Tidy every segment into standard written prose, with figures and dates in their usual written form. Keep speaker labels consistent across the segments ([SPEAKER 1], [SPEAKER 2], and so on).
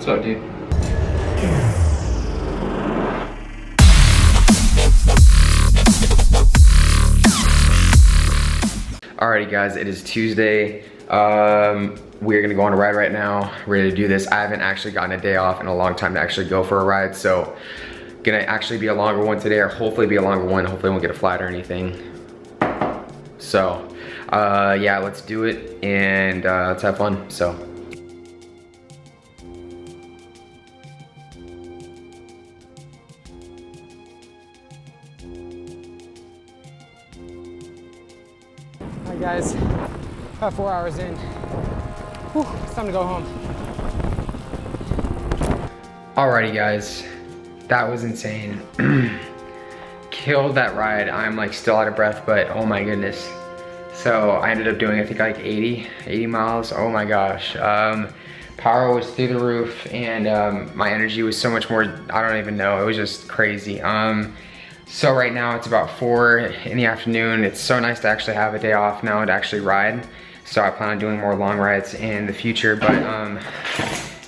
[SPEAKER 1] What's up, dude? Alrighty guys, it is Tuesday. We're gonna go on a ride right now. Ready to do this. I haven't actually gotten a day off in a long time to actually go for a ride, so gonna actually be a longer one today, or hopefully be a longer one. Hopefully I won't get a flat or anything. So, yeah, let's do it and let's have fun. So.
[SPEAKER 2] Alright guys, about 4 hours in. Whew, it's time to go home.
[SPEAKER 1] Alrighty guys, that was insane. Killed that ride. I'm like still out of breath, but oh my goodness. So I ended up doing I think like 80 miles. Oh my gosh. Power was through the roof, and my energy was so much more, I don't even know. It was just crazy. So right now it's about 4 in the afternoon. It's so nice to actually have a day off now to actually ride. So I plan on doing more long rides in the future, but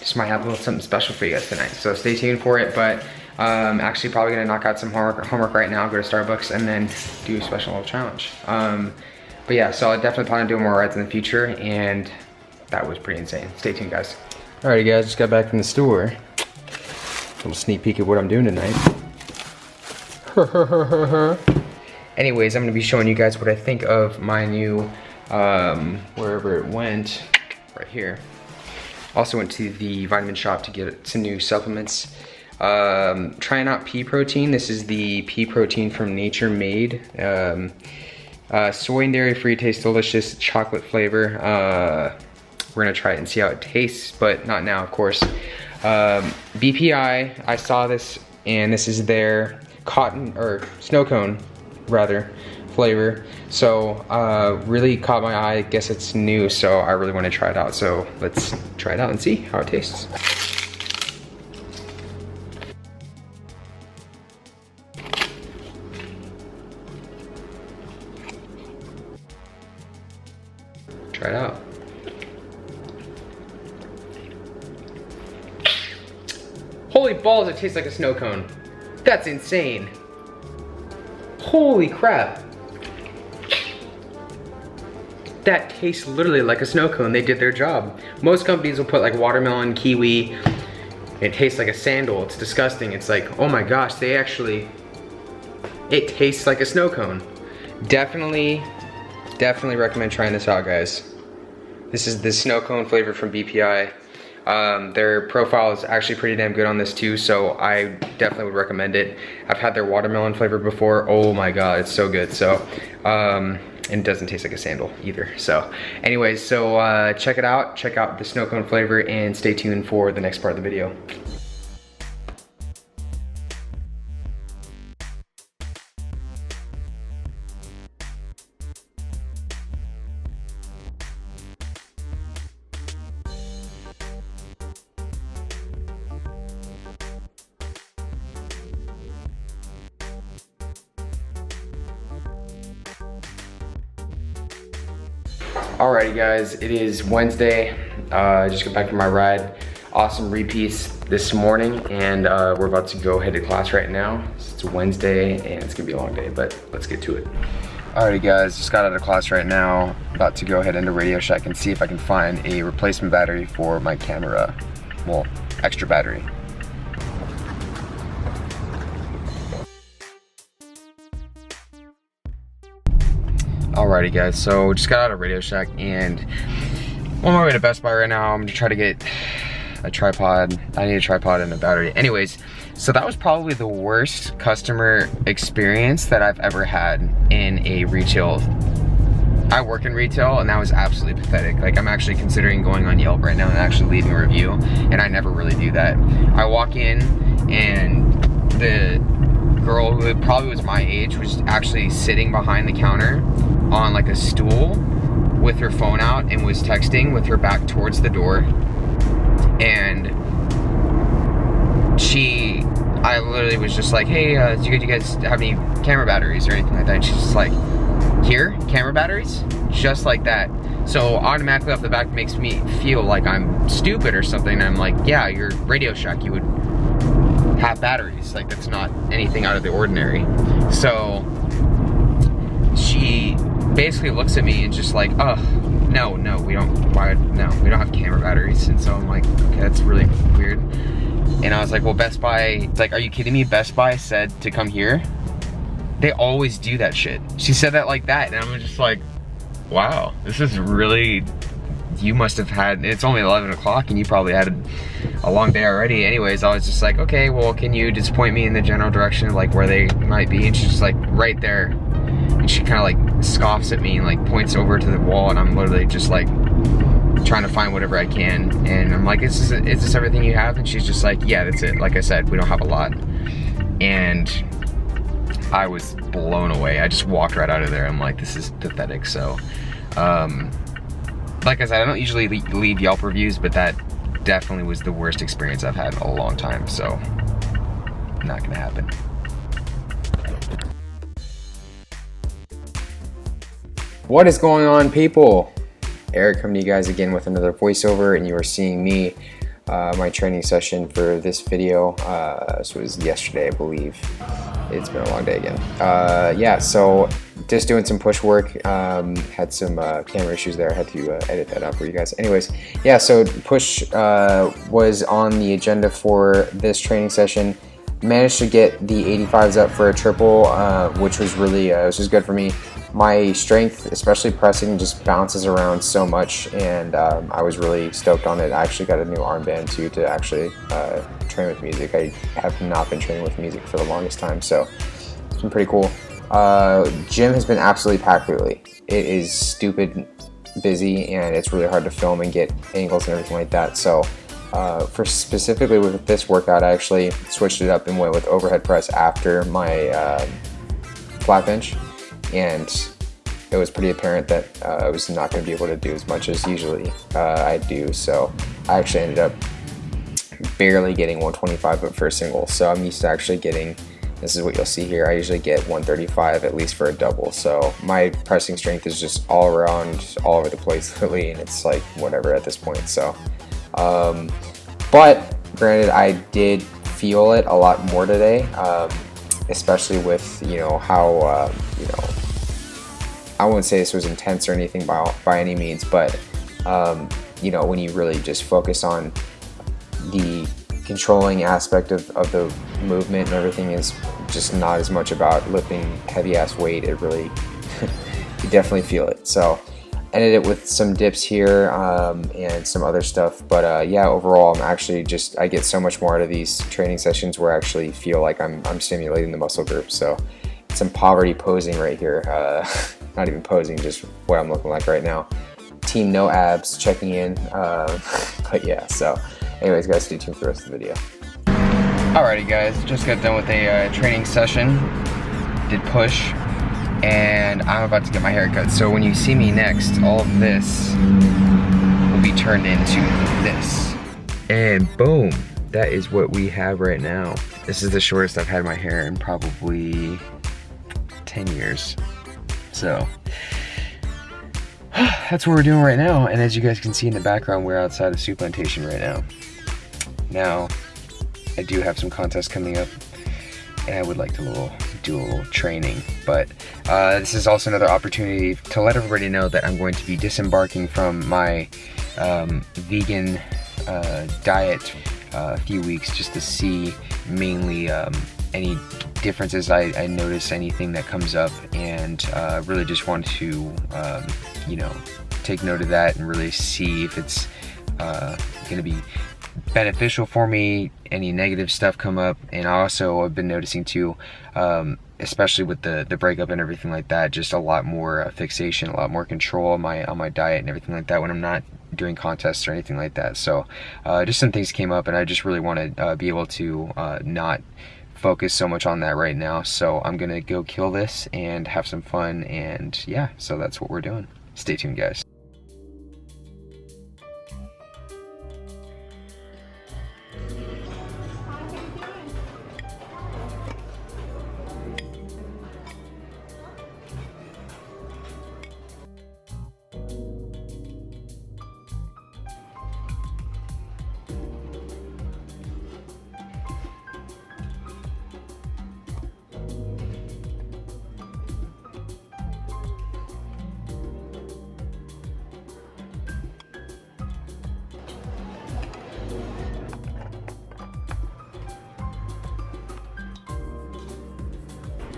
[SPEAKER 1] just might have a little something special for you guys tonight. So stay tuned for it, but actually probably gonna knock out some homework right now, go to Starbucks, and then do a special little challenge. But yeah, so I definitely plan on doing more rides in the future, and that was pretty insane. Stay tuned, guys. Alrighty guys, just got back from the store. Little sneak peek of what I'm doing tonight. Anyways, I'm gonna be showing you guys what I think of my new, wherever it went, right here. Also went to the vitamin shop to get some new supplements. Trying out pea protein. This is the pea protein from Nature Made. Soy and dairy free, tastes delicious, chocolate flavor. We're gonna try it and see how it tastes, but not now, of course. BPI, I saw this, and this is their cotton, or snow cone, rather, flavor. So, really caught my eye. I guess it's new, so I really wanna try it out. So let's try it out and see how it tastes. Try it out. Holy balls, it tastes like a snow cone. That's insane. Holy crap. That tastes literally like a snow cone. They did their job. Most companies will put like watermelon, kiwi. It tastes like a sandal. It's disgusting. It's like, oh my gosh, they actually, it tastes like a snow cone. Definitely recommend trying this out, guys. This is the snow cone flavor from BPI. Their profile is actually pretty damn good on this too, so I definitely would recommend it. I've had their watermelon flavor before. Oh my god, it's so good. So, and it doesn't taste like a sandal either. So, anyways, so check it out. Check out the snow cone flavor and stay tuned for the next part of the video. Alrighty guys, it is Wednesday. I just got back from my ride. Awesome repeats this morning, and we're about to go head to class right now. It's Wednesday and it's gonna be a long day, but let's get to it. Alrighty guys, just got out of class right now. About to go head into Radio Shack and see if I can find a replacement battery for my camera. Well, extra battery. Alrighty guys, so just got out of Radio Shack and on my way to Best Buy right now. I'm gonna try to get a tripod. I need a tripod and a battery. Anyways, so that was probably the worst customer experience that I've ever had in a retail. I work in retail, and that was absolutely pathetic. Like, I'm actually considering going on Yelp right now and actually leaving a review, and I never really do that. I walk in and the girl who probably was my age was actually sitting behind the counter on like a stool with her phone out and was texting with her back towards the door. And I literally was just like, hey, do you guys have any camera batteries or anything like that? And she's just like, here, camera batteries? Just like that. So automatically off the back makes me feel like I'm stupid or something. I'm like, yeah, you're Radio Shack, you would have batteries. Like, that's not anything out of the ordinary. So she basically looks at me and just like, oh, no, we don't have camera batteries. And so I'm like, okay, that's really weird. And I was like, well, Best Buy, like, are you kidding me? Best Buy said to come here. They always do that shit. She said that like that, and I'm just like, wow, this is really, you must have had, it's only 11 o'clock and you probably had a long day already. Anyways, I was just like, okay, well, can you just point me in the general direction of like where they might be? And she's just like, right there. And she kind of like scoffs at me and like points over to the wall, and I'm literally just like trying to find whatever I can. And I'm like, is this everything you have? And she's just like, yeah, that's it. Like I said, we don't have a lot. And I was blown away. I just walked right out of there. I'm like, this is pathetic. So, like I said, I don't usually leave Yelp reviews, but that definitely was the worst experience I've had in a long time. So, not gonna happen. What is going on, people? Eric coming to you guys again with another voiceover, and you are seeing me, my training session for this video. This was yesterday, I believe. It's been a long day again. Yeah, so just doing some push work. Had some camera issues there. I had to edit that out for you guys. Anyways, yeah, so push was on the agenda for this training session. Managed to get the 85s up for a triple, which was really, it was just good for me. My strength, especially pressing, just bounces around so much, and I was really stoked on it. I actually got a new armband too to actually train with music. I have not been training with music for the longest time, so it's been pretty cool. Gym has been absolutely packed lately. It is stupid busy, and it's really hard to film and get angles and everything like that. So for specifically with this workout, I actually switched it up and went with overhead press after my flat bench. And it was pretty apparent that I was not going to be able to do as much as usually I do. So I actually ended up barely getting 125 up for a single. So I'm used to actually getting, this is what you'll see here, I usually get 135 at least for a double. So my pressing strength is just all around, all over the place lately, and it's like whatever at this point. So, but granted, I did feel it a lot more today. Especially with, you know, how, you know, I wouldn't say this was intense or anything by any means, but, you know, when you really just focus on the controlling aspect of the movement and everything is just not as much about lifting heavy ass weight. It really, you definitely feel it. So ended it with some dips here and some other stuff, but yeah, overall I'm actually just, I get so much more out of these training sessions where I actually feel like I'm stimulating the muscle group. So some poverty posing right here, not even posing, just what I'm looking like right now. Team no abs checking in, but yeah, so anyways guys, stay tuned for the rest of the video. Alrighty guys, just got done with a training session, did push, and I'm about to get my hair cut. So when you see me next, all of this will be turned into this. And boom, that is what we have right now. This is the shortest I've had my hair in probably 10 years. So that's what we're doing right now. And as you guys can see in the background, we're outside of Soup Plantation right now. Now, I do have some contests coming up, and I would like to do a little training, but this is also another opportunity to let everybody know that I'm going to be disembarking from my vegan diet a few weeks, just to see mainly any differences I notice, anything that comes up, and really just want to you know, take note of that and really see if it's going to be beneficial for me, any negative stuff come up. And I also have been noticing too, especially with the breakup and everything like that, just a lot more fixation, a lot more control on my diet and everything like that when I'm not doing contests or anything like that. So just some things came up, and I just really want to be able to not focus so much on that right now. So I'm gonna go kill this and have some fun, and yeah, so that's what we're doing. Stay tuned, guys.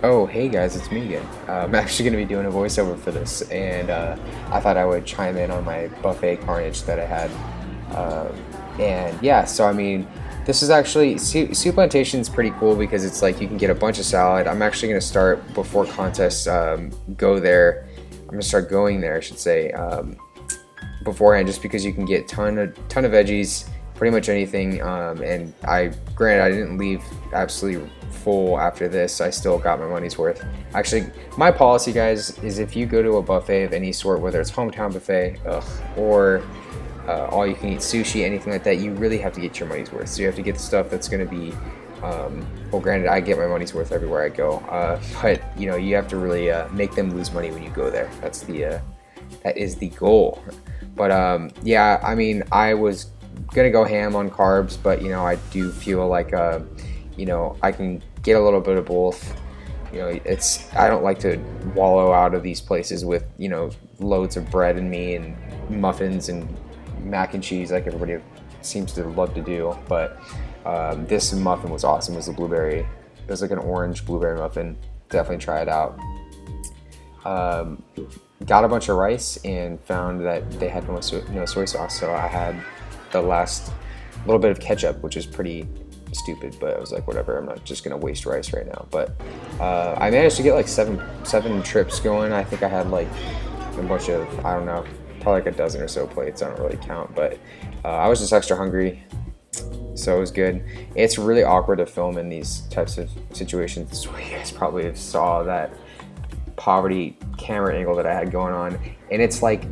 [SPEAKER 3] Oh, hey guys, it's me again. I'm actually going to be doing a voiceover for this, and I thought I would chime in on my buffet Carnage that I had. And yeah, so I mean, this is actually, Soup Plantation is pretty cool because it's like you can get a bunch of salad. I'm actually going to start before contests, go there. I'm going to start going there, I should say, beforehand, just because you can get ton of veggies, pretty much anything. And granted, I didn't leave absolutely full after this. I still got my money's worth. Actually, my policy, guys, is if you go to a buffet of any sort, whether it's hometown buffet or all you can eat sushi, anything like that, you really have to get your money's worth. So you have to get the stuff that's going to be well, granted, I get my money's worth everywhere I go, but you know, you have to really make them lose money when you go there. That's the that is the goal. But yeah, I mean, I was gonna go ham on carbs, but you know, I do feel like you know, I can get a little bit of both. You know, I don't like to wallow out of these places with, you know, loads of bread and me and muffins and mac and cheese like everybody seems to love to do. But this muffin was awesome. It was a blueberry, it was like an orange blueberry muffin. Definitely try it out. Got a bunch of rice and found that they had no soy sauce, so I had the last little bit of ketchup, which is pretty stupid, but I was like, whatever, I'm not just gonna waste rice right now. But I managed to get like seven trips going. I think I had like a bunch of, I don't know, probably like a dozen or so plates. I don't really count, but I was just extra hungry, so it was good. It's really awkward to film in these types of situations. So you guys probably saw that poverty camera angle that I had going on, and it's like,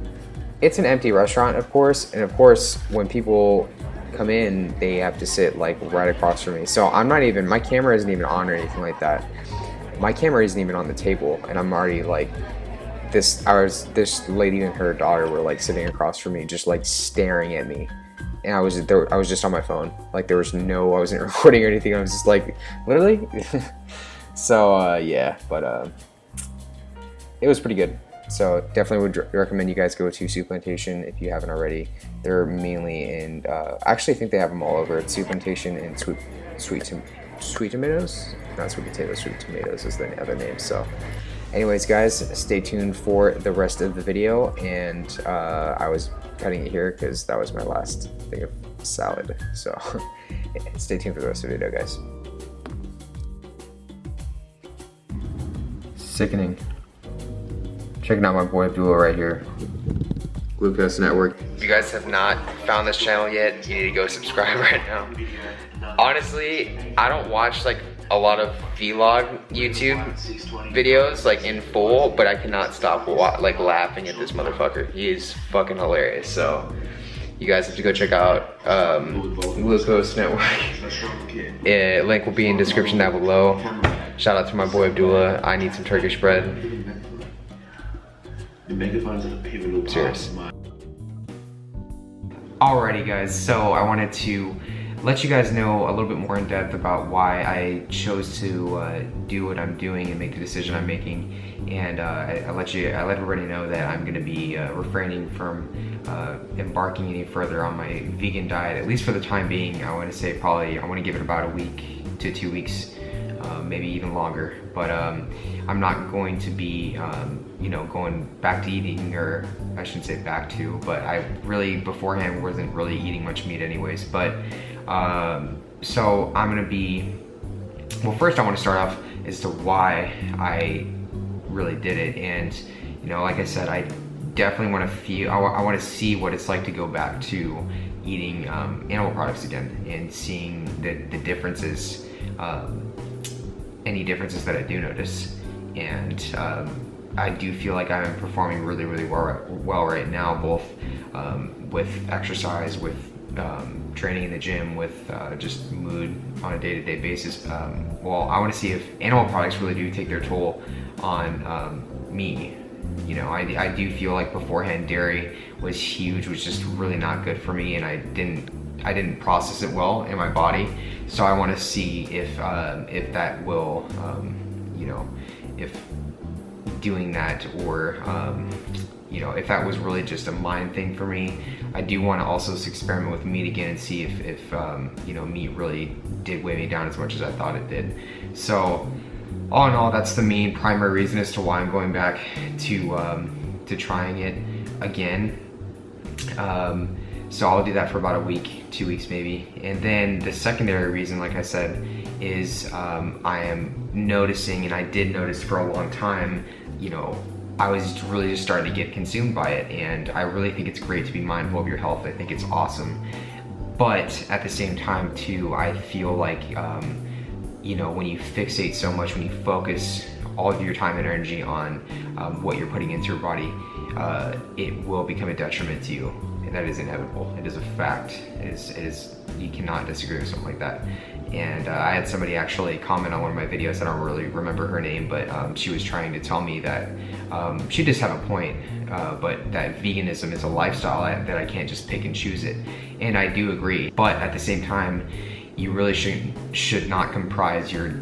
[SPEAKER 3] it's an empty restaurant, of course, and of course when people come in, they have to sit like right across from me. So I'm not even, my camera isn't even on or anything like that. My camera isn't even on the table, and I'm already like, this lady and her daughter were like sitting across from me, just like staring at me, and I was just on my phone. Like I wasn't recording or anything. I was just like, literally. So yeah, but it was pretty good. So definitely would recommend you guys go to Soup Plantation if you haven't already. They're mainly in, actually I think they have them all over. It's Soup Plantation and sweet tomatoes? Not sweet potatoes, sweet tomatoes is the other name. So anyways, guys, stay tuned for the rest of the video. And I was cutting it here because that was my last thing of salad. So stay tuned for the rest of the video, guys. Sickening. Checking out my boy Abdullah right here. Glucose Network. If you guys have not found this channel yet, you need to go subscribe right now. Honestly, I don't watch like a lot of vlog YouTube videos like in full, but I cannot stop like laughing at this motherfucker. He is fucking hilarious. So you guys have to go check out Glucose Network. Link will be in the description down below. Shout out to my boy Abdullah. I need some Turkish bread. Serious. Alrighty guys, so I wanted to let you guys know a little bit more in depth about why I chose to do what I'm doing and make the decision I'm making. And I let everybody know that I'm gonna be refraining from embarking any further on my vegan diet, at least for the time being. I wanna say probably, I wanna give it about a week to 2 weeks, maybe even longer. But I'm not going to be, you know, going back to eating, or I shouldn't say back to, but I really beforehand wasn't really eating much meat anyways. But so I'm gonna be, well, first I want to start off as to why I really did it. And you know, like I said, I definitely want to feel, I want to see what it's like to go back to eating animal products again and seeing the differences, any differences that I do notice. And I do feel like I'm performing really well right now, both with exercise, with training in the gym, with just mood on a day-to-day basis. Well, I want to see if animal products really do take their toll on me. You know, I do feel like beforehand dairy was huge, was just really not good for me, and I didn't process it well in my body. So I want to see if that will, you know, if doing that, or you know, if that was really just a mind thing for me. I do want to also experiment with meat again and see if you know, meat really did weigh me down as much as I thought it did. So all in all, that's the main primary reason as to why I'm going back to trying it again. So I'll do that for about a week, 2 weeks maybe. And then the secondary reason, like I said, is I am noticing, and I did notice for a long time, you know, I was really just starting to get consumed by it, and I really think it's great to be mindful of your health. I think it's awesome. But at the same time too, I feel like, you know, when you fixate so much, when you focus all of your time and energy on what you're putting into your body, it will become a detriment to you. And that is inevitable. It is a fact. It is, you cannot disagree with something like that. And I had somebody actually comment on one of my videos, I don't really remember her name, but she was trying to tell me that she does have a point, but that veganism is a lifestyle that I can't just pick and choose it. And I do agree, but at the same time, you really should not comprise your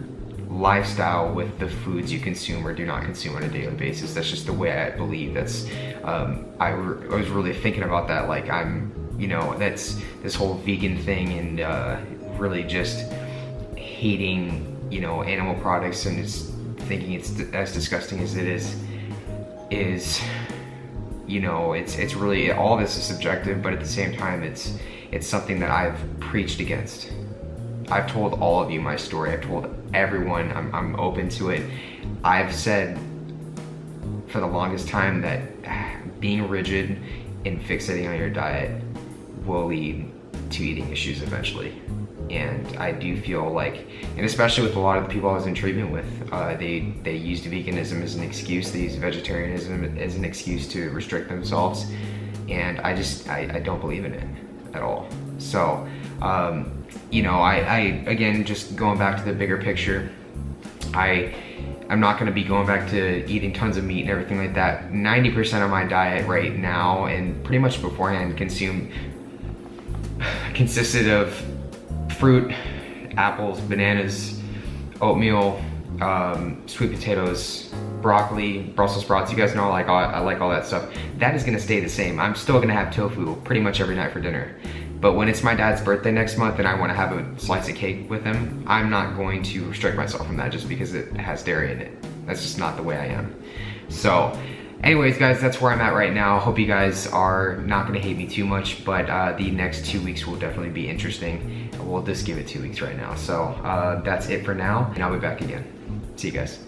[SPEAKER 3] lifestyle with the foods you consume or do not consume on a daily basis. That's just the way I believe. That's I was really thinking about that, like you know, that's this whole vegan thing, and really just hating, you know, animal products and just thinking it's as disgusting as it is, you know, it's really, all this is subjective, but at the same time it's something that I've preached against. I've told all of you my story. I've told everyone. I'm open to it. I've said for the longest time that being rigid and fixating on your diet will lead to eating issues eventually. And I do feel like, and especially with a lot of the people I was in treatment with, they used veganism as an excuse. They used vegetarianism as an excuse to restrict themselves. And I don't believe in it at all. So, you know, I again, just going back to the bigger picture, I'm not gonna be going back to eating tons of meat and everything like that. 90% of my diet right now, and pretty much beforehand, consisted of fruit, apples, bananas, oatmeal, sweet potatoes, broccoli, Brussels sprouts. You guys know I like all that stuff. That is gonna stay the same. I'm still gonna have tofu pretty much every night for dinner. But when it's my dad's birthday next month and I wanna have a slice of cake with him, I'm not going to restrict myself from that just because it has dairy in it. That's just not the way I am. So, anyways guys, that's where I'm at right now. Hope you guys are not gonna hate me too much, but the next 2 weeks will definitely be interesting. We'll just give it 2 weeks right now. So that's it for now, and I'll be back again. See you guys.